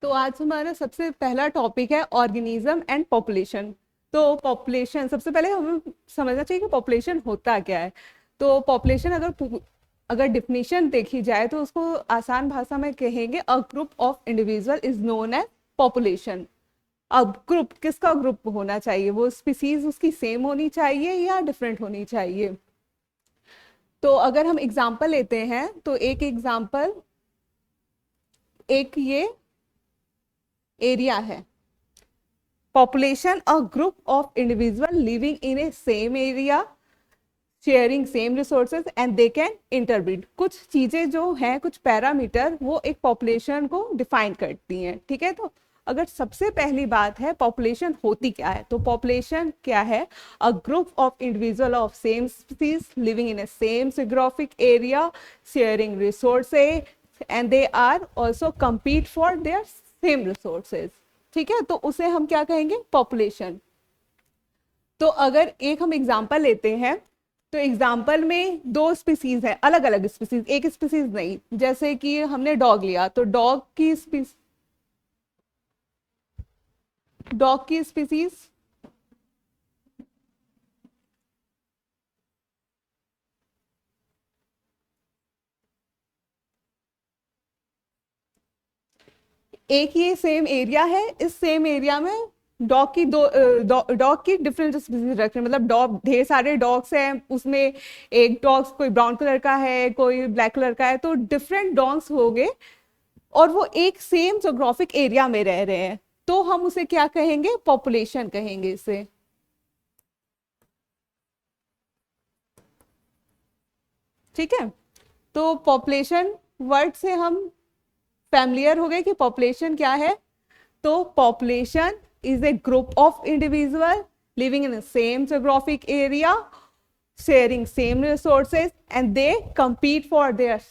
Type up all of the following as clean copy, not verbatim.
तो आज हमारा सबसे पहला टॉपिक है ऑर्गेनिज्म एंड पॉपुलेशन। तो पॉपुलेशन सबसे पहले हमें समझना चाहिए कि पॉपुलेशन होता क्या है। तो पॉपुलेशन अगर डिफिनीशन देखी जाए तो उसको आसान भाषा में कहेंगे a group of individual is known as population. अब ग्रुप किसका ग्रुप होना चाहिए, वो स्पीसीज उसकी सेम होनी चाहिए या डिफरेंट होनी चाहिए। तो अगर हम एग्जांपल लेते हैं तो एक एग्जांपल एक ये एरिया है। population a group of individual living in a same area sharing same resources and they can interbreed। कुछ चीजें जो हैं, कुछ पैरामीटर वो एक पॉपुलेशन को डिफाइन करती हैं। ठीक है, तो अगर सबसे पहली बात है पॉपुलेशन होती क्या है, तो पॉपुलेशन क्या है, a group of individual of same species living in a same geographic area sharing resources and they are also compete for their same resources. ठीक है, तो उसे हम क्या कहेंगे, पॉपुलेशन। तो अगर एक हम एग्जांपल लेते हैं तो एग्जांपल में दो स्पीसीज है, अलग अलग स्पीसीज, एक स्पीसीज नहीं। जैसे कि हमने डॉग लिया तो डॉग की स्पीसीज एक ये सेम एरिया है, इस सेम एरिया में डॉग की डॉग की डिफरेंट स्पीसीज रख रहे हैं। मतलब डॉग, ढेर सारे डॉग्स हैं, उसमें एक डॉग्स कोई ब्राउन कलर का है, कोई ब्लैक कलर का है, तो डिफरेंट डॉग्स हो गए और वो एक सेम जोग्राफिक एरिया में रह रहे हैं, तो हम उसे क्या कहेंगे, पॉपुलेशन कहेंगे इसे। ठीक है, तो पॉपुलेशन वर्ड से हम फैमिलियर हो गए कि पॉपुलेशन क्या है। तो population is a group of individual living in same geographic area sharing same resources and they compete for there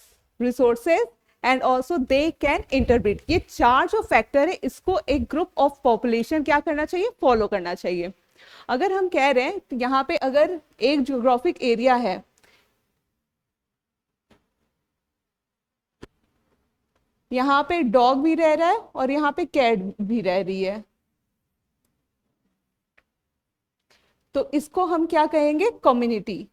resources and also they can interbreed. ये चार जो फैक्टर है इसको एक ग्रुप ऑफ पॉपुलेशन क्या करना चाहिए, फॉलो करना चाहिए। अगर हम कह रहे हैं तो यहाँ पे अगर एक ज्योग्राफिक एरिया है, यहाँ पे डॉग भी रह रहा है और यहाँ पे कैट भी रह रही है, तो इसको हम क्या कहेंगे, कम्युनिटी।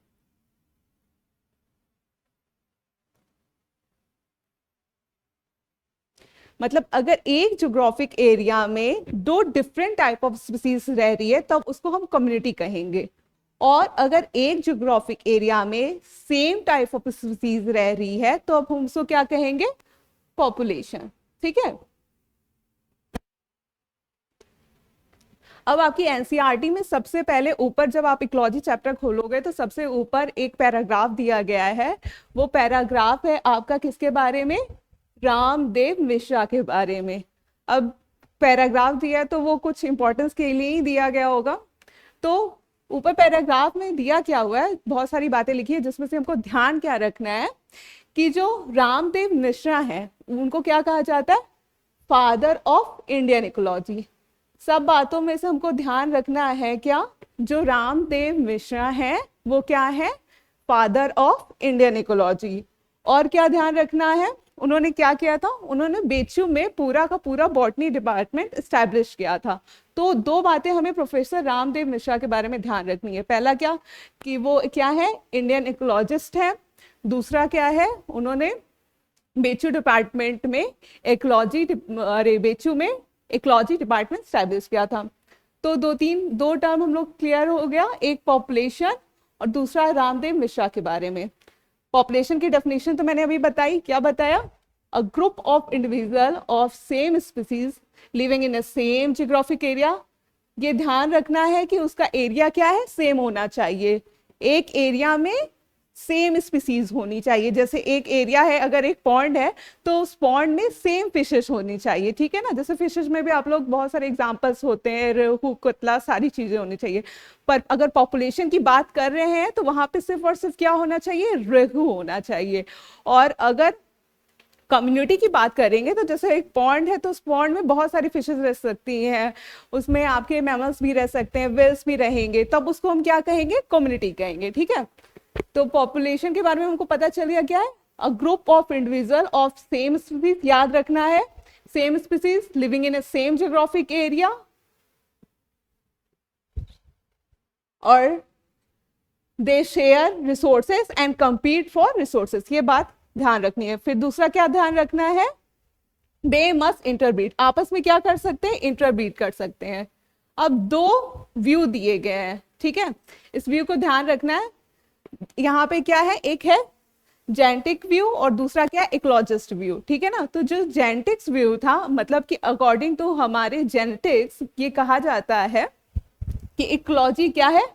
मतलब अगर एक ज्योग्राफिक एरिया में दो डिफरेंट टाइप ऑफ स्पीसीज रह रही है तब उसको हम कम्युनिटी कहेंगे। और अगर एक ज्योग्राफिक एरिया में सेम टाइप ऑफ स्पीसीज रह रही है तो अब हम उसको क्या कहेंगे, पॉपुलेशन। ठीक है, अब आपकी एनसीईआरटी में सबसे पहले ऊपर जब आप इकोलॉजी चैप्टर खोलोगे तो सबसे ऊपर एक पैराग्राफ दिया गया है। वो पैराग्राफ है आपका किसके बारे में, रामदेव मिश्रा के बारे में। अब पैराग्राफ दिया है तो वो कुछ इंपॉर्टेंस के लिए ही दिया गया होगा। तो ऊपर पैराग्राफ में दिया क्या हुआ है, बहुत सारी बातें लिखी है जिसमें से हमको ध्यान क्या रखना है कि जो रामदेव मिश्रा हैं उनको क्या कहा जाता है, फादर ऑफ इंडियन इकोलॉजी। सब बातों में से हमको ध्यान रखना है क्या, जो रामदेव मिश्रा हैं वो क्या है, फादर ऑफ इंडियन इकोलॉजी। और क्या ध्यान रखना है, उन्होंने क्या किया था, उन्होंने बेचू में पूरा का पूरा बॉटनी डिपार्टमेंट एस्टैब्लिश किया था। तो दो बातें हमें प्रोफेसर रामदेव मिश्रा के बारे में ध्यान रखनी है। पहला क्या कि वो क्या है, इंडियन इकोलॉजिस्ट है। दूसरा क्या है, उन्होंने बेचू डिपार्टमेंट में बेचू में इकोलॉजी डिपार्टमेंट स्टैब्लिश किया था। तो दो टर्म हम लोग क्लियर हो गया, एक पॉपुलेशन और दूसरा रामदेव मिश्रा के बारे में। पॉपुलेशन की डेफिनेशन तो मैंने अभी बताई, क्या बताया, अ group of individual of same species living in a same geographic area. ये ध्यान रखना है कि उसका एरिया क्या है, सेम होना चाहिए। एक एरिया में सेम स्पीसीज होनी चाहिए। जैसे एक एरिया है, अगर एक पॉन्ड है तो उस पॉन्ड में सेम फिशेस होनी चाहिए। ठीक है ना, जैसे फिशेस में भी आप लोग बहुत सारे एग्जांपल्स होते हैं, रेहू, कतला, सारी चीजें होनी चाहिए। पर अगर पॉपुलेशन की बात कर रहे हैं तो वहां पे सिर्फ और सिर्फ क्या होना चाहिए, रेहू होना चाहिए। और अगर कम्युनिटी की बात करेंगे तो जैसे एक पॉन्ड है तो उस पॉन्ड में बहुत सारी फिशेस रह सकती हैं, उसमें आपके मैमल्स भी रह सकते हैं, वेल्स भी रहेंगे, तब उसको हम क्या कहेंगे, कम्युनिटी कहेंगे। ठीक है, तो पॉपुलेशन के बारे में हमको पता चल गया क्या है, a group of individual of same species. याद रखना है same species living in a same geographic area, or they share resources and compete for resources. ये बात ध्यान रखनी है. फिर दूसरा क्या ध्यान रखना है, they must interbreed, आपस में क्या कर सकते हैं, इंटरब्रीड कर सकते हैं. अब दो व्यू दिए गए हैं, ठीक है, इस व्यू को ध्यान रखना है. यहाँ पे क्या है, एक है जेनेटिक व्यू और दूसरा क्या है, इकोलॉजिस्ट व्यू, ठीक है ना. तो जो जेनेटिक्स व्यू था, मतलब कि अकॉर्डिंग टू हमारे जेनेटिक्स ये कहा जाता है कि इकोलॉजी क्या है,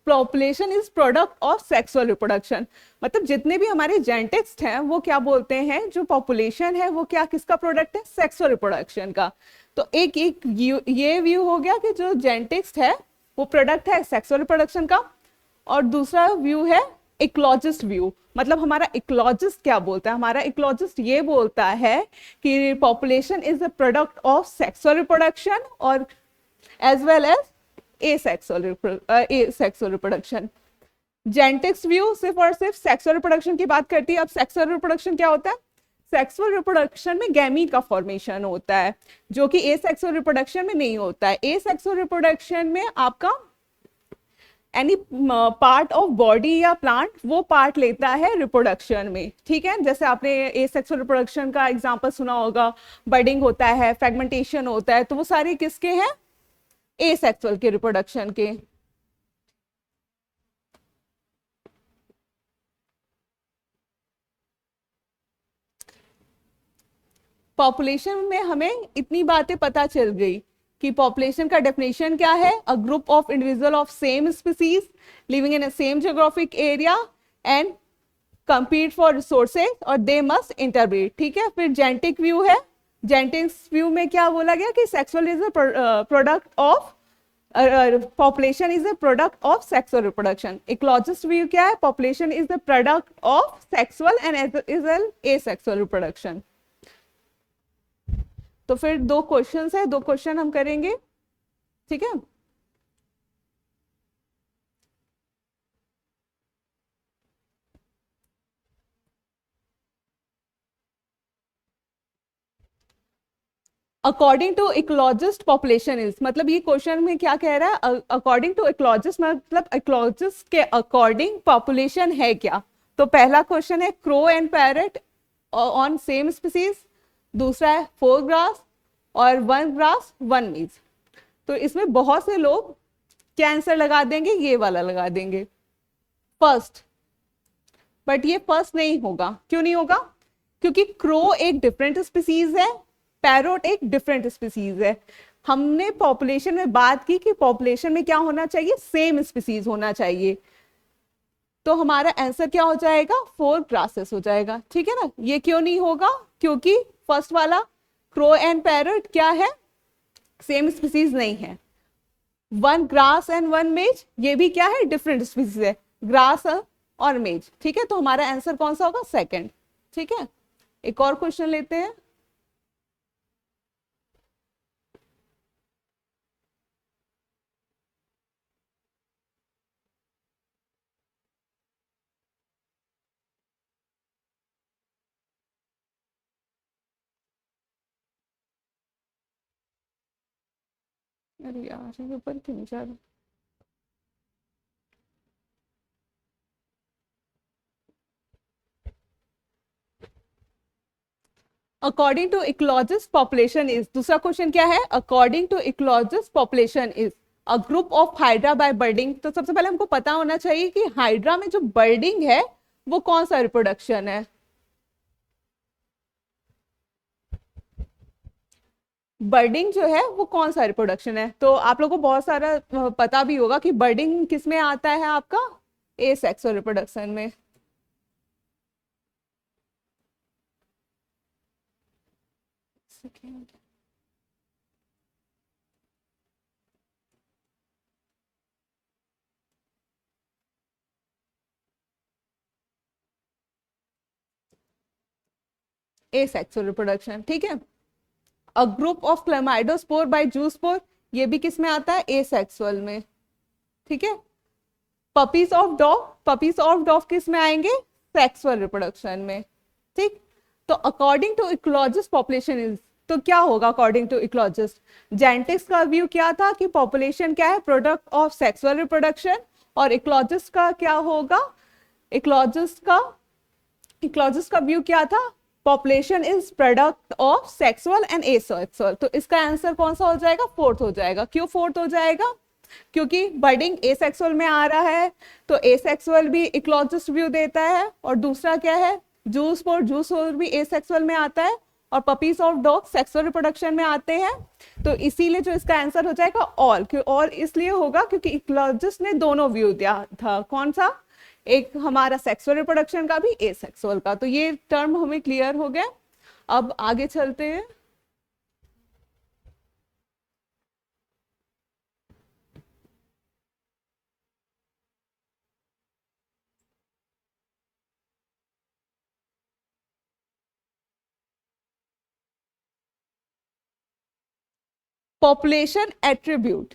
population is product of sexual reproduction. मतलब जितने भी हमारे जेनेटिक्स हैं वो क्या बोलते हैं, जो पॉपुलेशन है वो क्या, किसका प्रोडक्ट है, सेक्सुअल रिप्रोडक्शन का. तो एक ये व्यू हो गया कि जो जेनेटिक्स है वो प्रोडक्ट है सेक्सुअल रिप्रोडक्शन का, और दूसरा व्यू है इकोलॉजिस्ट व्यू. मतलब हमारा इकोलॉजिस्ट क्या बोलता है, हमारा इकोलॉजिस्ट ये बोलता है कि population is the product of sexual reproduction और as well as asexual reproduction. Genetics view सिर्फ और सिर्फ सेक्सुअल रिप्रोडक्शन की बात करती है. अब सेक्सुअल रिप्रोडक्शन क्या होता है, सेक्सुअल रिप्रोडक्शन में गैमीट का फॉर्मेशन होता है, जो कि एसेक्सुअल रिप्रोडक्शन में नहीं होता है. एसेक्सुअल रिप्रोडक्शन में आपका एनी पार्ट ऑफ बॉडी या प्लांट वो पार्ट लेता है रिप्रोडक्शन में, ठीक है. जैसे आपने एसेक्सुअल रिप्रोडक्शन का एग्जांपल सुना होगा, बडिंग होता है, फ्रेगमेंटेशन होता है, तो वो सारे किसके हैं, एसेक्सुअल के रिप्रोडक्शन के. पॉपुलेशन में हमें इतनी बातें पता चल गई कि पॉपुलेशन का डेफिनेशन क्या है, a group of individual of same species living in a same geographic area and compete for resources और they must interbreed, ठीक है. फिर जेनेटिक व्यू है, जेनेटिक्स व्यू में क्या बोला गया कि sexual is a product of population is a product of sexual reproduction. Ecologist view क्या है, population is the product of sexual and is an asexual reproduction. तो फिर दो क्वेश्चंस है, दो क्वेश्चन हम करेंगे, ठीक है. According to ecologist population is, मतलब ये क्वेश्चन में क्या कह रहा है, अकॉर्डिंग टू इकोलॉजिस्ट मतलब इकोलॉजिस्ट के अकॉर्डिंग पॉपुलेशन है क्या. तो पहला क्वेश्चन है crow and parrot on same species, दूसरा है 4 ग्रास और 1 ग्रास 1 मीज. तो इसमें बहुत से लोग क्या आंसर लगा देंगे, ये वाला लगा देंगे फर्स्ट. बट ये फर्स्ट नहीं होगा. क्यों नहीं होगा, क्योंकि क्रो एक डिफरेंट स्पीसीज है, पैरोट एक डिफरेंट स्पीसीज है. हमने पॉपुलेशन में बात की कि पॉपुलेशन में क्या होना चाहिए, सेम स्पीसीज होना चाहिए. तो हमारा आंसर क्या हो जाएगा, 4 ग्रासेस हो जाएगा, ठीक है ना. ये क्यों नहीं होगा, क्योंकि फर्स्ट वाला क्रो एंड पैरोट क्या है, सेम स्पीसीज नहीं है. 1 ग्रास एंड 1 मेज ये भी क्या है, डिफरेंट स्पीसीज है, ग्रास और मेज, ठीक है. तो हमारा आंसर कौन सा होगा, सेकंड, ठीक है. एक और क्वेश्चन लेते हैं. अरे यार ये ऊपर क्यों जा रहा. According to ecologist population is, दूसरा क्वेश्चन क्या है, according to ecologist population is a group of hydra by budding. तो सबसे पहले हमको पता होना चाहिए कि हाइड्रा में जो बर्डिंग है वो कौन सा रिप्रोडक्शन है. बर्डिंग जो है वो कौन सा रिप्रोडक्शन है. तो आप लोगों को बहुत सारा पता भी होगा कि बर्डिंग किस में आता है, आपका एसेक्सुअल रिप्रोडक्शन में. एसेक्सुअल रिप्रोडक्शन, ठीक है. A group of chlamydospore by zoospore ये भी किस में आता है, एसेक्सुअल में, ठीक है. Puppies of dog, puppies of dog किस में आएंगे, सेक्सुअल रिप्रोडक्शन में, ठीक. तो according to ecologist population is तो क्या होगा अकॉर्डिंग टू इकोलॉजिस्ट? जेनेटिक्स का व्यू क्या था कि पॉपुलेशन क्या है, प्रोडक्ट ऑफ सेक्सुअल रिप्रोडक्शन, और इकोलॉजिस्ट का क्या होगा, इकोलॉजिस्ट का व्यू क्या था, population is product of sexual and asexual. तो इसका आंसर कौन सा हो जाएगा, फोर्थ हो जाएगा। क्यों फोर्थ हो जाएगा? क्योंकि बर्डिंग एसेक्सुअल में आ रहा है, तो एसेक्सुअल भी इकोलॉजिस्ट व्यू देता है, और दूसरा क्या है, जूस फॉर जूस भी एसेक्सुअल में आता है, और puppies of dog sexual reproduction में आते हैं। तो इसीलिए जो इसका आंसर हो जाएगा ऑल, क्यों ऑल इसलिए होगा क्योंकि इकोलॉजिस्ट ने दोनों व्यू दिया था। कौन सा? एक हमारा सेक्सुअल रिप्रोडक्शन का भी, एसेक्सुअल का। तो ये टर्म हमें क्लियर हो गया। अब आगे चलते हैं। Population attribute.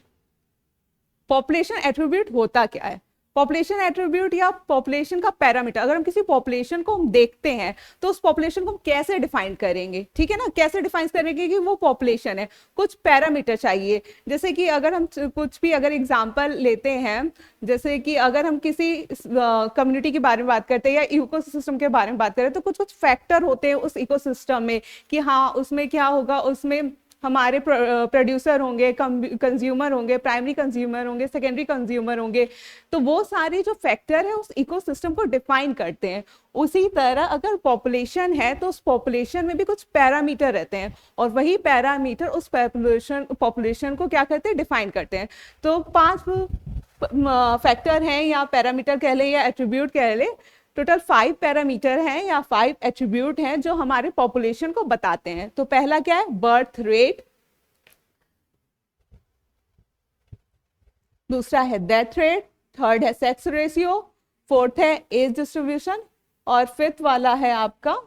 पॉपुलेशन एट्रीब्यूट होता क्या है? पॉपुलेशन एट्रीब्यूट या पॉपुलेशन का पैरामीटर, अगर हम किसी पॉपुलेशन को हम देखते हैं तो उस पॉपुलेशन को हम कैसे डिफाइन करेंगे, ठीक है ना, कैसे डिफाइन करेंगे कि वो पॉपुलेशन है? कुछ पैरामीटर चाहिए। जैसे कि अगर हम कुछ भी अगर एग्जांपल लेते हैं, जैसे कि अगर हम किसी कम्युनिटी के बारे में बात करते हैं या इकोसिस्टम के बारे में बात करें, तो कुछ कुछ फैक्टर होते हैं उस इकोसिस्टम में कि हाँ उसमें क्या होगा, उसमें हमारे प्रोड्यूसर होंगे, कंज्यूमर होंगे, प्राइमरी कंज्यूमर होंगे, सेकेंडरी कंज्यूमर होंगे। तो वो सारे जो फैक्टर है उस इकोसिस्टम को डिफाइन करते हैं। उसी तरह अगर पॉपुलेशन है तो उस पॉपुलेशन में भी कुछ पैरामीटर रहते हैं, और वही पैरामीटर उस पॉपुलेशन को क्या करते हैं, डिफाइन करते हैं। तो 5 फैक्टर हैं, या पैरामीटर कह ले या एट्रीब्यूट कह ले, टोटल 5 पैरामीटर हैं या 5 एट्रीब्यूट हैं जो हमारे पॉपुलेशन को बताते हैं। तो पहला क्या है, बर्थ रेट, दूसरा है डेथ रेट, थर्ड है सेक्स रेशियो, फोर्थ है एज डिस्ट्रीब्यूशन, और फिफ्थ वाला है आपका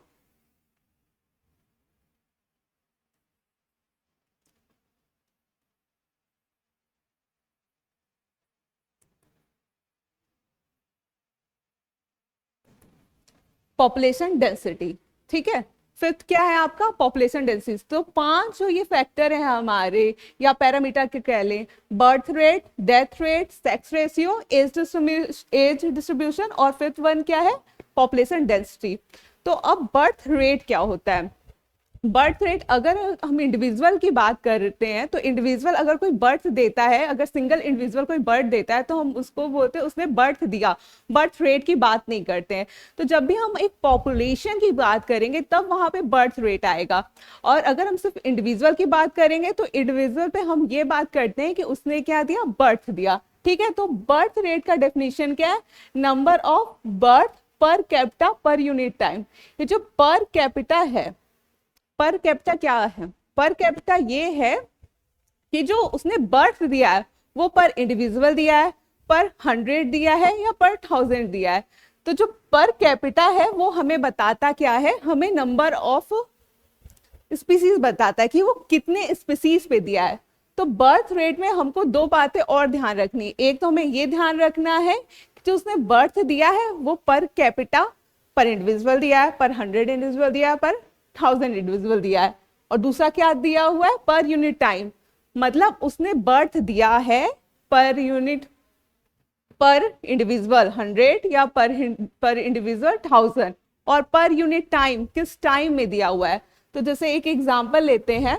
पॉपुलेशन डेंसिटी। ठीक है, फिफ्थ क्या है आपका, पॉपुलेशन डेंसिटी। तो 5 जो ये फैक्टर है हमारे या पैरामीटर के कह लें, birth rate, death rate, sex ratio, age distribution, और फिफ्थ वन क्या है, पॉपुलेशन डेंसिटी। तो अब बर्थ रेट क्या होता है? बर्थ रेट, अगर हम इंडिविजुअल की बात करते हैं तो इंडिविजुअल अगर कोई बर्थ देता है, अगर सिंगल इंडिविजुअल कोई बर्थ देता है तो हम उसको बोलते हैं उसने बर्थ दिया, बर्थ रेट की बात नहीं करते हैं। तो जब भी हम एक पॉपुलेशन की बात करेंगे तब वहां पे बर्थ रेट आएगा, और अगर हम सिर्फ इंडिविजुअल की बात करेंगे तो इंडिविजुअल पे हम ये बात करते हैं कि उसने क्या दिया, बर्थ दिया। ठीक है, तो बर्थ रेट का डेफिनेशन क्या है, number of birth per capita per unit time. ये जो पर कैपिटा है, पर कैपिटा क्या है, पर कैपिटा ये है कि जो उसने बर्थ दिया है वो पर इंडिविजुअल दिया है, पर 100 दिया है, या पर 1000 दिया है। तो जो पर कैपिटा है वो हमें बताता क्या है, हमें नंबर ऑफ स्पीसीज बताता है कि वो कितने स्पीसीज पे दिया है। तो बर्थ रेट में हमको 2 बातें और ध्यान रखनी। एक तो हमें ये ध्यान रखना है कि जो उसने बर्थ दिया है वो पर कैपिटा पर इंडिविजुअल दिया है, पर 100 इंडिविजुअल दिया है, पर 1000 इंडिविजुअल दिया है। और दूसरा क्या दिया हुआ है, पर यूनिट टाइम, मतलब उसने बर्थ दिया है पर यूनिट, पर इंडिविजुअल 100 या पर इंडिविजुअल 1000, और पर यूनिट टाइम किस टाइम में दिया हुआ है। तो जैसे एक एग्जांपल लेते हैं,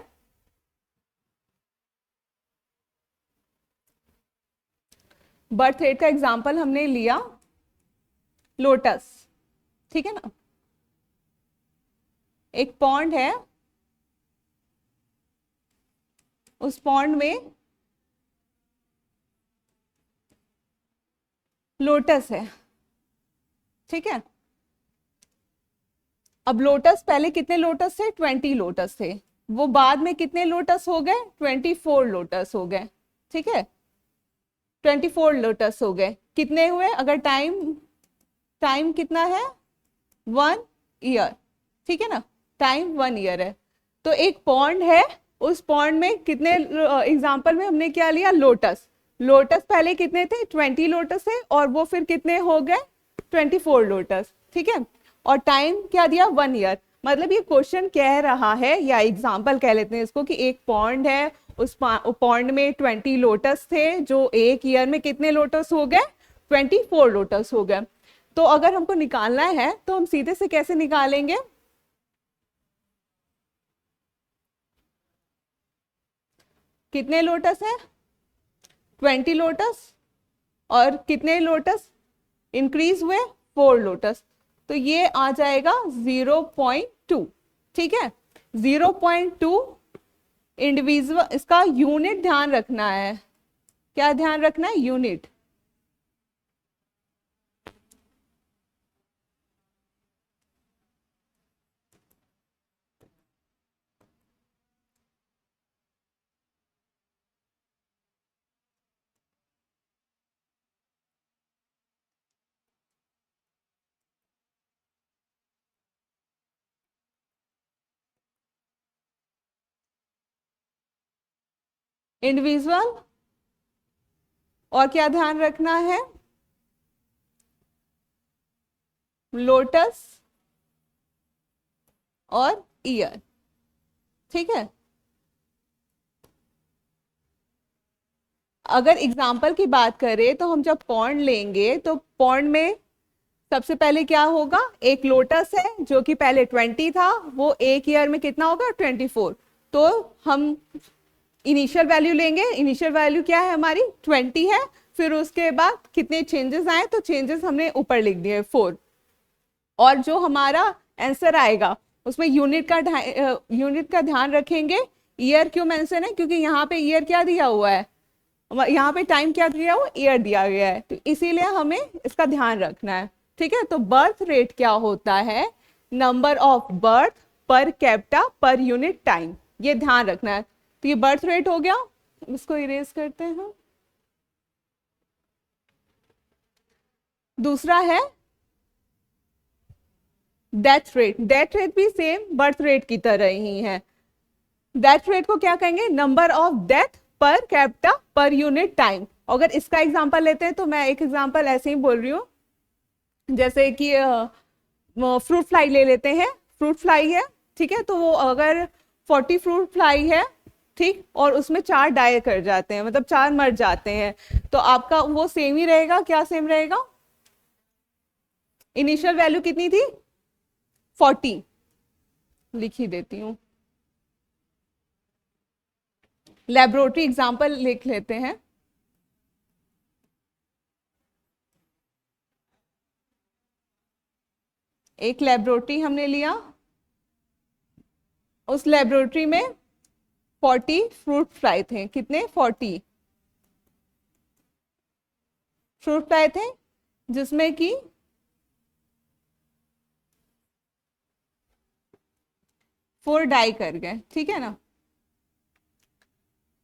बर्थ रेट का एग्जांपल हमने लिया लोटस, ठीक है ना, एक पॉन्ड है, उस पॉन्ड में लोटस है, ठीक है। अब लोटस, पहले कितने लोटस थे, 20 लोटस थे, वो बाद में कितने लोटस हो गए, 24 लोटस हो गए, ठीक है, 24 लोटस हो गए। कितने हुए, अगर टाइम कितना है, 1 ईयर, ठीक है ना, टाइम 1 ईयर है। तो एक पॉन्ड है, उस पॉन्ड में कितने, एग्जांपल में हमने क्या लिया, लोटस। लोटस पहले कितने थे, 20 लोटस थे, और वो फिर कितने हो गए, 24 लोटस, ठीक है। और टाइम क्या दिया, 1 ईयर, मतलब ये क्वेश्चन कह रहा है, या एग्जाम्पल कह लेते हैं इसको, कि एक पॉन्ड है, उस पॉन्ड में 20 लोटस थे, जो एक ईयर में कितने लोटस हो गए, 24 लोटस हो गए। तो अगर हमको निकालना है तो हम सीधे से कैसे निकालेंगे, कितने लोटस है, 20 लोटस, और कितने लोटस इंक्रीज हुए, 4 लोटस, तो ये आ जाएगा 0.2। ठीक है, 0.2 इंडिविजुअल, इसका यूनिट ध्यान रखना है, क्या ध्यान रखना है, यूनिट। इंडिविजुअल, और क्या ध्यान रखना है, लोटस और ईयर। ठीक है, अगर एग्जाम्पल की बात करें तो हम जब पॉन्ड लेंगे तो पॉन्ड में सबसे पहले क्या होगा, एक लोटस है जो कि पहले 20 था, वो एक ईयर में कितना होगा, 24। तो हम इनिशियल वैल्यू लेंगे, इनिशियल वैल्यू क्या है हमारी, 20 है, फिर उसके बाद कितने चेंजेस आए, तो चेंजेस हमने ऊपर लिख दिए 4, और जो हमारा आंसर आएगा उसमें यूनिट का ध्यान रखेंगे। ईयर क्यों मेंशन है, क्योंकि यहाँ पे ईयर क्या दिया हुआ है, यहाँ पे टाइम क्या दिया हुआ, ईयर दिया गया है, तो इसीलिए हमें इसका ध्यान रखना है। ठीक है, तो बर्थ रेट क्या होता है, number of birth per capita per unit time, ये ध्यान रखना है। तो ये बर्थ रेट हो गया, इसको इरेज करते हैं। दूसरा है डेथ रेट, डेथ रेट भी सेम बर्थ रेट की तरह ही है। डेथ रेट को क्या कहेंगे, number of death per capita per unit time. अगर इसका एग्जांपल लेते हैं तो मैं एक एग्जांपल ऐसे ही बोल रही हूँ, जैसे कि फ्रूट फ्लाई ले लेते हैं, फ्रूट फ्लाई है, ठीक है, तो वो अगर 40 फ्रूट फ्लाई है, ठीक, और उसमें 4 डाई कर जाते हैं, मतलब 4 मर जाते हैं, तो आपका वो सेम ही रहेगा, क्या सेम रहेगा, इनिशियल वैल्यू कितनी थी, 40, लिख ही देती हूँ। लेबोरेटरी एग्जांपल लिख लेते हैं, एक लेबोरेटरी हमने लिया, उस लेबोरेटरी में 40 फ्रूट फ्लाई थे, कितने, 40 फ्रूट फ्लाई थे, जिसमें कि 4 डाई कर गए। ठीक है ना,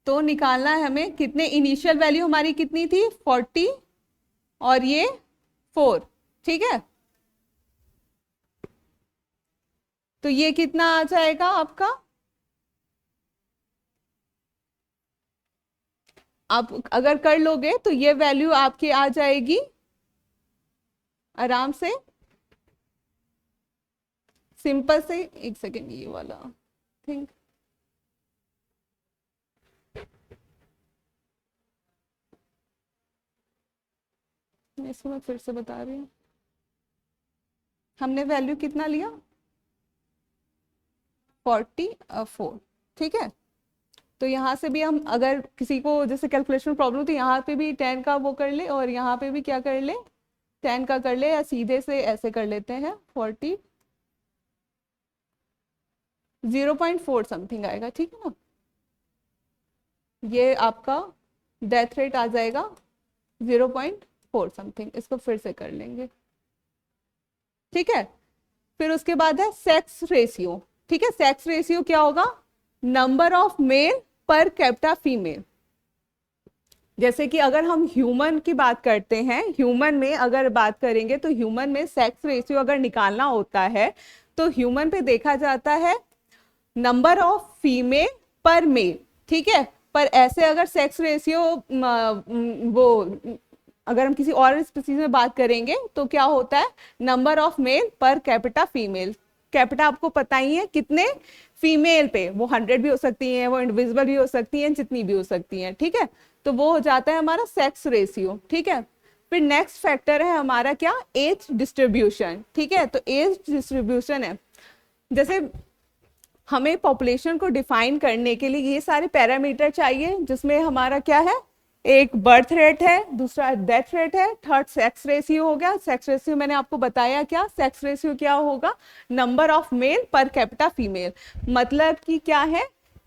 तो निकालना है हमें कितने, इनिशियल वैल्यू हमारी कितनी थी, 40, और ये 4। ठीक है, तो ये कितना आ जाएगा आपका, आप अगर कर लोगे तो ये वैल्यू आपकी आ जाएगी आराम से, सिंपल से, एक सेकेंड, ये वाला थिंक, इसको मैं फिर से बता रही हूँ, हमने वैल्यू कितना लिया, 44। ठीक है, तो यहाँ से भी हम अगर किसी को जैसे कैलकुलेशन प्रॉब्लम, तो यहाँ पे भी 10 का वो कर ले, और यहाँ पे भी क्या कर ले, 10 का कर ले, या सीधे से ऐसे कर लेते हैं, 40 0.4 समथिंग आएगा। ठीक है ना, ये आपका डेथ रेट आ जाएगा 0.4 समथिंग, इसको फिर से कर लेंगे। ठीक है, फिर उसके बाद है सेक्स रेशियो। ठीक है, सेक्स रेशियो क्या होगा, number of male per capita female. जैसे कि अगर हम ह्यूमन की बात करते हैं, ह्यूमन में अगर बात करेंगे तो ह्यूमन में सेक्स रेशियो अगर निकालना होता है तो ह्यूमन पे देखा जाता है नंबर ऑफ फीमेल पर मेल। ठीक है, पर ऐसे अगर सेक्स रेशियो वो अगर हम किसी और स्पीसीज में बात करेंगे तो क्या होता है, number of male per capita female. Capita आपको पता ही है कितने फीमेल पे, वो 100 भी हो सकती हैं, वो इंडिविजुअल भी हो सकती हैं, जितनी भी हो सकती हैं, ठीक है। तो वो हो जाता है हमारा सेक्स रेशियो, ठीक है। फिर नेक्स्ट फैक्टर है हमारा क्या, एज डिस्ट्रीब्यूशन, ठीक है। तो एज डिस्ट्रीब्यूशन है, जैसे हमें पॉपुलेशन को डिफाइन करने के लिए ये सारे पैरामीटर चाहिए, जिसमें हमारा क्या है, एक बर्थ रेट है, दूसरा डेथ रेट है, थर्ड सेक्स रेशियो हो गया। सेक्स रेशियो मैंने आपको बताया, क्या सेक्स रेशियो क्या होगा, number of male per capita female, मतलब कि क्या है,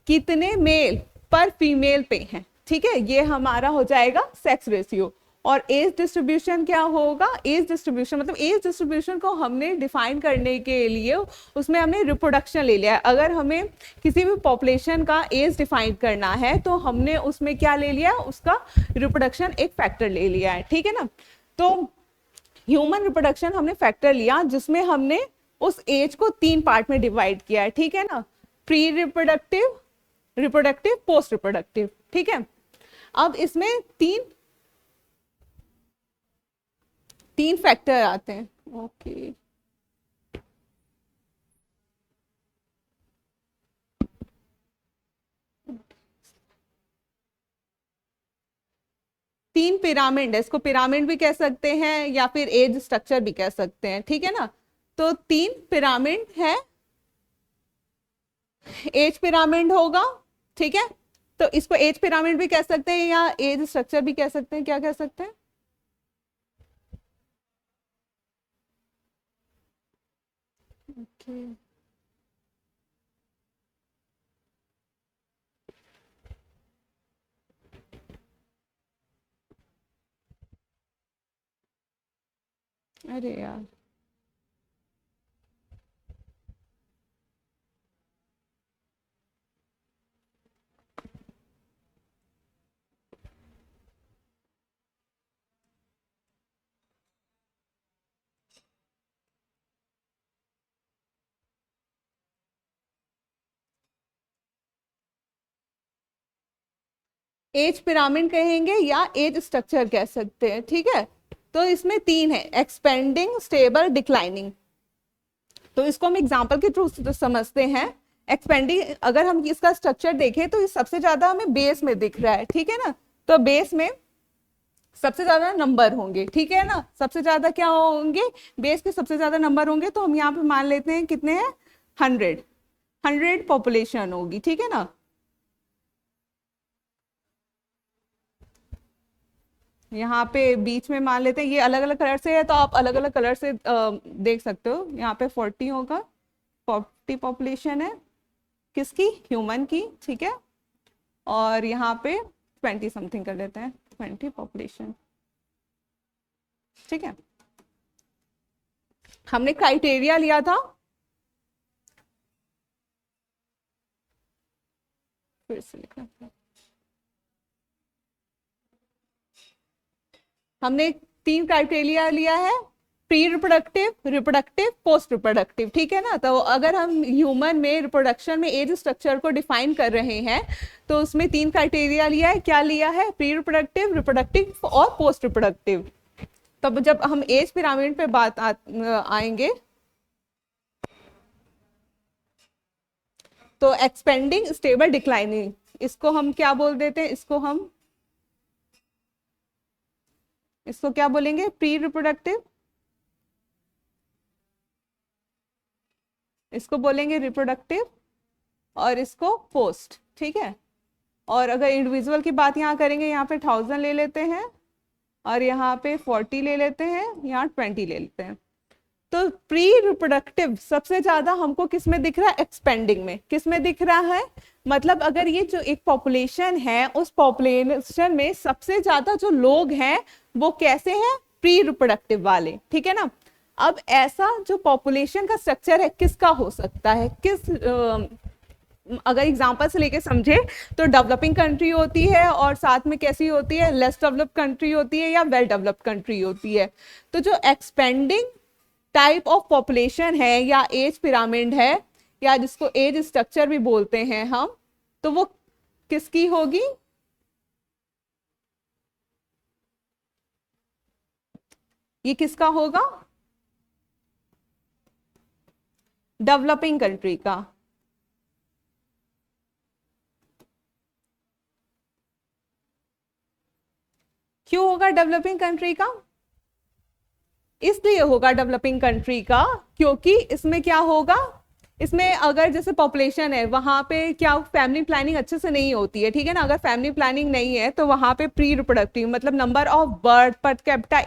कितने मेल पर फीमेल पे हैं, ठीक है, ये हमारा हो जाएगा सेक्स रेशियो। और एज डिस्ट्रीब्यूशन क्या होगा, एज डिस्ट्रीब्यूशन मतलब एज डिस्ट्रीब्यूशन को हमने डिफाइन करने के लिए उसमें हमने रिप्रोडक्शन ले लिया है। अगर हमें किसी भी पॉपुलेशन का एज डिफाइन करना है तो हमने उसमें क्या ले लिया, उसका रिप्रोडक्शन एक फैक्टर ले लिया है, ठीक है ना। तो ह्यूमन रिप्रोडक्शन हमने फैक्टर लिया, जिसमें हमने उस एज को 3 पार्ट में डिवाइड किया है, ठीक है ना, pre reproductive, reproductive, post reproductive, ठीक है। अब इसमें तीन फैक्टर आते हैं, ओके। तीन पिरामिड है, इसको पिरामिड भी कह सकते हैं या फिर एज स्ट्रक्चर भी कह सकते हैं, ठीक है ना। तो 3 पिरामिड है, एज पिरामिड होगा, ठीक है। तो इसको एज पिरामिड भी कह सकते हैं या एज स्ट्रक्चर भी कह सकते हैं, क्या कह सकते हैं, ओके। अरे यार, एज पिरामिड कहेंगे या एज स्ट्रक्चर कह सकते हैं, ठीक है। तो इसमें 3 है, एक्सपेंडिंग, स्टेबल, डिक्लाइनिंग। तो इसको हम एग्जांपल के थ्रू समझते हैं। एक्सपेंडिंग, अगर हम इसका स्ट्रक्चर देखें तो ये सबसे ज्यादा हमें बेस में दिख रहा है, ठीक है ना। तो बेस में सबसे ज्यादा नंबर होंगे, ठीक है ना, सबसे ज्यादा क्या होंगे, बेस के सबसे ज्यादा नंबर होंगे। तो हम यहाँ पे मान लेते हैं कितने हैं, 100 पॉपुलेशन होगी, ठीक है ना। यहाँ पे बीच में मान लेते हैं, ये अलग अलग कलर से है तो आप अलग अलग कलर से देख सकते हो। यहाँ पे 40 होगा, 40 पॉपुलेशन है किसकी, ह्यूमन की, ठीक है। और यहाँ पे 20 समथिंग कर लेते हैं, 20 पॉपुलेशन, ठीक है। हमने क्राइटेरिया लिया था, फिर से लिखना, हमने 3 क्राइटेरिया लिया है, pre reproductive, reproductive, post reproductive, ठीक है ना। तो अगर हम ह्यूमन में रिप्रोडक्शन में एज स्ट्रक्चर को डिफाइन कर रहे हैं तो उसमें 3 क्राइटेरिया लिया है, क्या लिया है, प्री रिप्रोडक्टिव, रिप्रोडक्टिव और पोस्ट रिप्रोडक्टिव। तब जब हम एज पिरामिड पे आएंगे तो एक्सपेंडिंग, स्टेबल, डिक्लाइनिंग, इसको हम क्या बोल देते हैं, इसको क्या बोलेंगे, प्री रिप्रोडक्टिव, इसको बोलेंगे रिप्रोडक्टिव, और इसको पोस्ट, ठीक है। और अगर इंडिविजुअल की बात यहाँ करेंगे, यहाँ पे 1000 ले लेते हैं, और यहाँ पे 40 ले लेते हैं, यहाँ 20 ले लेते हैं। तो प्री रिप्रोडक्टिव सबसे ज्यादा हमको किस में दिख रहा है, एक्सपेंडिंग में, किस में दिख रहा है, मतलब अगर ये जो एक पॉपुलेशन है उस पॉपुलेशन में सबसे ज्यादा जो लोग हैं वो कैसे हैं, प्री रिप्रोडक्टिव वाले, ठीक है ना। अब ऐसा जो पॉपुलेशन का स्ट्रक्चर है किसका हो सकता है, अगर एग्जांपल से लेके समझे तो डेवलपिंग कंट्री होती है और साथ में कैसी होती है, लेस डेवलप्ड कंट्री होती है या वेल डेवलप्ड कंट्री होती है। तो जो एक्सपेंडिंग टाइप ऑफ पॉपुलेशन है या एज पिरामिड है या जिसको एज स्ट्रक्चर भी बोलते हैं हम, तो वो किसकी होगी, ये किसका होगा, डेवलपिंग कंट्री का। क्यों होगा डेवलपिंग कंट्री का? इसलिए होगा डेवलपिंग कंट्री का क्योंकि इसमें क्या होगा, इसमें अगर जैसे पॉपुलेशन है वहां पे क्या फैमिली प्लानिंग अच्छे से नहीं होती है, ठीक है ना। अगर फैमिली प्लानिंग नहीं है तो वहां पे प्री रिप्रोडक्टिव मतलब number of birth per capita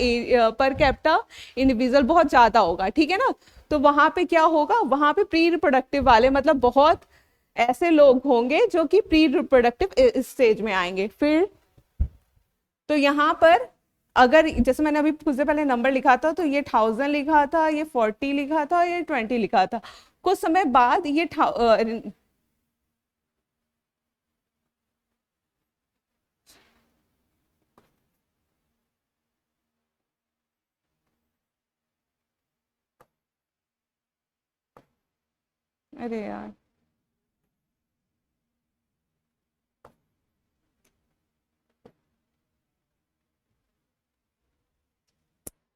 individual बहुत ज्यादा होगा, ठीक है ना। तो वहां पे क्या होगा, वहां पे प्री रिप्रोडक्टिव वाले मतलब बहुत ऐसे लोग होंगे जो कि प्री रिप्रोडक्टिव स्टेज में आएंगे। फिर तो यहाँ पर अगर जैसे मैंने अभी खुद से पहले नंबर लिखा था तो ये 1000 लिखा था, ये 40 लिखा था, ये 20 लिखा था। कुछ समय बाद ये अरे यार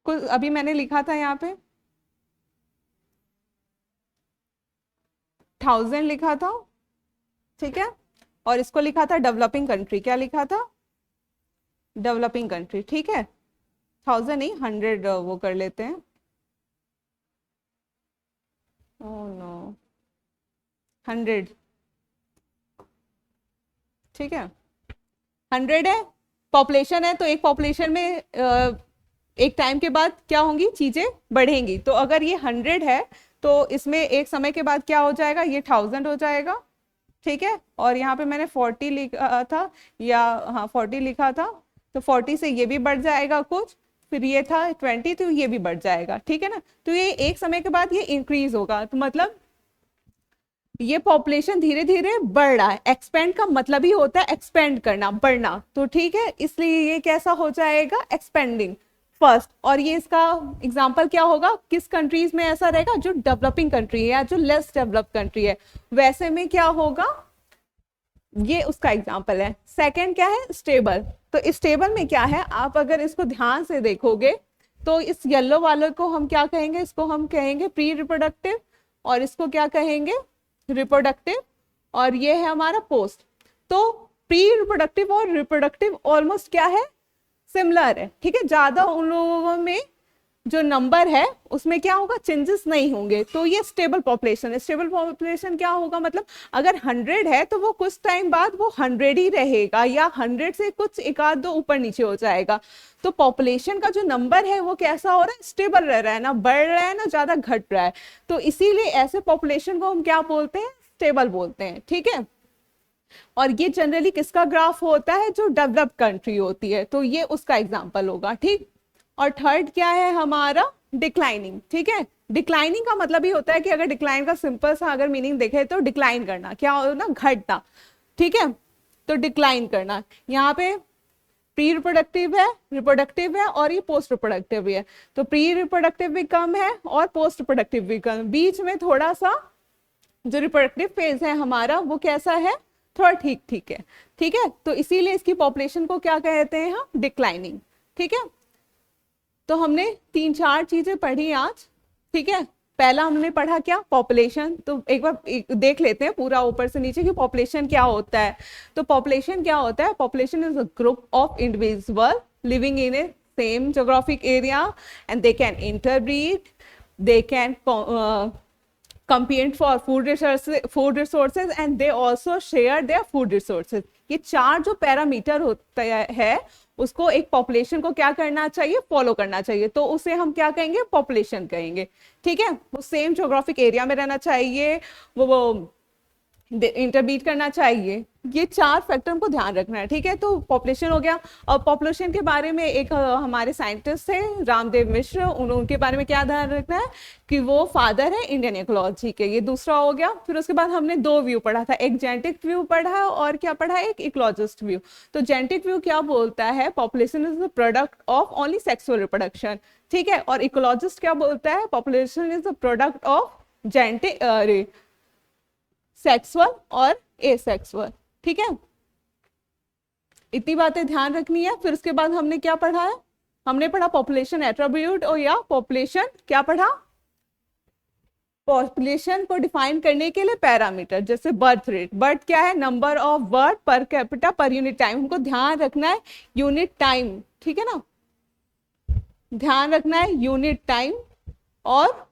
कुछ अभी मैंने लिखा था यहाँ पे 1000 लिखा था, ठीक है। और इसको लिखा था डेवलपिंग कंट्री, क्या लिखा था, डेवलपिंग कंट्री, ठीक है। 1000 नहीं 100 वो कर लेते हैं। ओह नो 100, ठीक है। 100 है, पॉपुलेशन है, तो एक पॉपुलेशन में एक टाइम के बाद क्या होंगी, चीजें बढ़ेंगी। तो अगर ये 100 है तो इसमें एक समय के बाद क्या हो जाएगा, ये 1000 हो जाएगा, ठीक है। और यहाँ पे मैंने 40 लिखा था, या हाँ 40 लिखा था, तो 40 से ये भी बढ़ जाएगा कुछ, फिर ये था 20 तो ये भी बढ़ जाएगा, ठीक है ना। तो ये एक समय के बाद ये इंक्रीज होगा, तो मतलब ये पॉपुलेशन धीरे धीरे बढ़ रहा है। एक्सपेंड का मतलब ही होता है एक्सपेंड करना, बढ़ना, तो ठीक है, इसलिए ये कैसा हो जाएगा, एक्सपेंडिंग फर्स्ट। और ये इसका एग्जांपल क्या होगा, किस कंट्रीज में ऐसा रहेगा, जो डेवलपिंग कंट्री है या जो लेस डेवलप कंट्री है वैसे में क्या होगा, ये उसका एग्जांपल है। सेकंड क्या है, स्टेबल। तो इस टेबल में क्या है, आप अगर इसको ध्यान से देखोगे तो इस येलो वाले को हम क्या कहेंगे, इसको हम कहेंगे प्री रिप्रोडक्टिव, और इसको क्या कहेंगे, रिप्रोडक्टिव, और ये है हमारा पोस्ट। तो प्री रिप्रोडक्टिव और रिप्रोडक्टिव ऑलमोस्ट क्या है, सिमिलर है, ठीक है। ज्यादा उन लोगों में जो नंबर है उसमें क्या होगा, चेंजेस नहीं होंगे, तो ये स्टेबल पॉपुलेशन है। स्टेबल पॉपुलेशन क्या होगा, मतलब अगर 100 है तो वो कुछ टाइम बाद वो 100 ही रहेगा, या 100 से कुछ एक आध दो ऊपर नीचे हो जाएगा। तो पॉपुलेशन का जो नंबर है वो कैसा हो रहा है, स्टेबल रह रहा है, ना बढ़ रहा है ना ज्यादा घट रहा है। तो इसीलिए ऐसे पॉपुलेशन को हम क्या बोलते हैं, स्टेबल बोलते हैं, ठीक है। और ये जनरली किसका ग्राफ होता है, जो डेवलप कंट्री होती है, तो ये उसका एग्जाम्पल होगा, ठीक। और थर्ड क्या है हमारा, डिक्लाइनिंग, ठीक है। डिक्लाइनिंग का मतलब ही होता है कि अगर डिक्लाइन का सिंपल सा अगर मीनिंग देखे तो डिक्लाइन करना, क्या होना, घटना, ठीक है। तो डिक्लाइन करना, यहाँ पे प्री रिप्रोडक्टिव है और ये पोस्ट रिप्रोडक्टिव भी है। तो प्री रिप्रोडक्टिव भी कम है और पोस्ट रिप्रोडक्टिव भी कम, बीच में थोड़ा सा जो रिप्रोडक्टिव फेज है हमारा वो कैसा है, थोड़ा ठीक ठीक है, ठीक है। तो इसीलिए इसकी पॉपुलेशन को क्या कहते हैं हम, डिक्लाइनिंग, ठीक है। तो हमने 3-4 चीजें पढ़ी आज, ठीक है। पहला हमने पढ़ा क्या, पॉपुलेशन। तो एक बार देख लेते हैं पूरा ऊपर से नीचे कि पॉपुलेशन क्या होता है। तो पॉपुलेशन क्या होता है, population is a group of individual living in a same geographic area and they can interbreed, they can compete for food resources and they also share their food resources। ये 4 जो parameter होता है उसको एक population को क्या करना चाहिए, फॉलो करना चाहिए, तो उसे हम क्या कहेंगे, पॉपुलेशन कहेंगे, ठीक है। वो सेम ज्योग्राफिक एरिया में रहना चाहिए, वो इंटरबीट करना चाहिए, ये 4 फैक्टर हमको ध्यान रखना है, ठीक है। तो पॉपुलेशन हो गया। और पॉपुलेशन के बारे में एक हमारे साइंटिस्ट थे रामदेव मिश्र, उनके बारे में क्या ध्यान रखना है कि वो फादर है इंडियन इकोलॉजी के, ये दूसरा हो गया। फिर उसके बाद हमने 2 व्यू पढ़ा था, एक जेनेटिक व्यू पढ़ा है और क्या पढ़ा है, एक इकोलॉजिस्ट व्यू। तो जेनेटिक व्यू क्या बोलता है, population is the product of only sexual reproduction, ठीक है। और इकोलॉजिस्ट क्या बोलता है, population is the product of genetic sexual और एसेक्सुअल, ठीक है। इतनी बातें ध्यान रखनी है। फिर उसके बाद हमने क्या पढ़ा है, हमने पढ़ा पॉपुलेशन एट्रीब्यूट और या पॉपुलेशन क्या पढ़ा, पॉपुलेशन को डिफाइन करने के लिए पैरामीटर, जैसे बर्थ रेट, बर्थ क्या है, number of birth per capita per unit time, हमको ध्यान रखना है यूनिट टाइम, ठीक है ना, ध्यान रखना है यूनिट टाइम और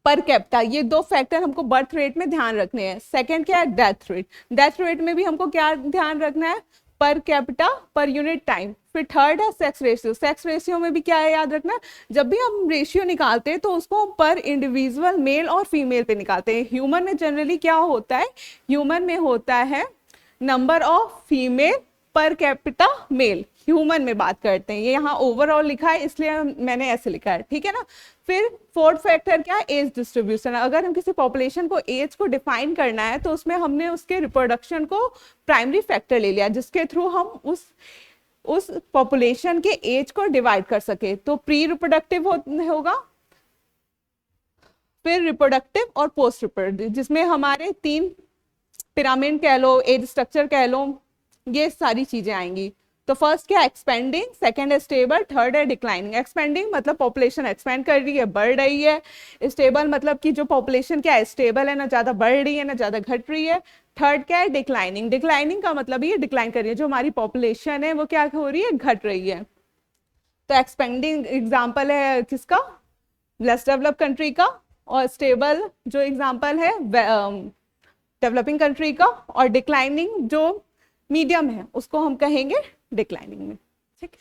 पर कैपिटा, ये दो फैक्टर हमको बर्थ रेट में ध्यान रखने हैं। सेकंड क्या है, डेथ रेट, डेथ रेट में भी हमको क्या ध्यान रखना है, per capita per unit time. फिर थर्ड है सेक्स रेशियो, सेक्स रेशियो में भी क्या है याद रखना, जब भी हम रेशियो निकालते हैं तो उसको हम पर इंडिविजुअल मेल और फीमेल पे निकालते हैं। ह्यूमन में जनरली क्या होता है, ह्यूमन में होता है number of female per capita male, human में बात करते हैं, ये यहाँ ओवरऑल लिखा है इसलिए मैंने ऐसे लिखा है, ठीक है ना। फिर फोर्थ फैक्टर क्या है, एज डिस्ट्रीब्यूशन, अगर हम किसी पॉपुलेशन को एज को डिफाइन करना है तो उसमें हमने उसके रिप्रोडक्शन को प्राइमरी फैक्टर ले लिया, जिसके थ्रू हम उस पॉपुलेशन के एज को डिवाइड कर सके। तो प्री रिप्रोडक्टिव होगा, फिर रिप्रोडक्टिव और पोस्ट रिप्रोडक्टिव, जिसमें हमारे तीन पिरामिड कह लो, एज स्ट्रक्चर कह लो, ये सारी चीजें आएंगी। तो फर्स्ट क्या, एक्सपेंडिंग, सेकंड है स्टेबल, थर्ड है डिक्लाइनिंग। एक्सपेंडिंग मतलब पॉपुलेशन एक्सपेंड कर रही है, बढ़ रही है। स्टेबल मतलब कि जो पॉपुलेशन क्या है, स्टेबल है, ना ज्यादा बढ़ रही है ना ज्यादा घट रही है। थर्ड क्या है, डिक्लाइनिंग, डिक्लाइनिंग का मतलब ये डिक्लाइन कर रही है, जो हमारी पॉपुलेशन है वो क्या हो रही है, घट रही है। तो एक्सपेंडिंग एग्जाम्पल है किसका, लेस डेवलप कंट्री का, और स्टेबल जो एग्जाम्पल है डेवलपिंग कंट्री का, और डिक्लाइनिंग जो मीडियम है उसको हम कहेंगे डिक्लाइनिंग में, ठीक है।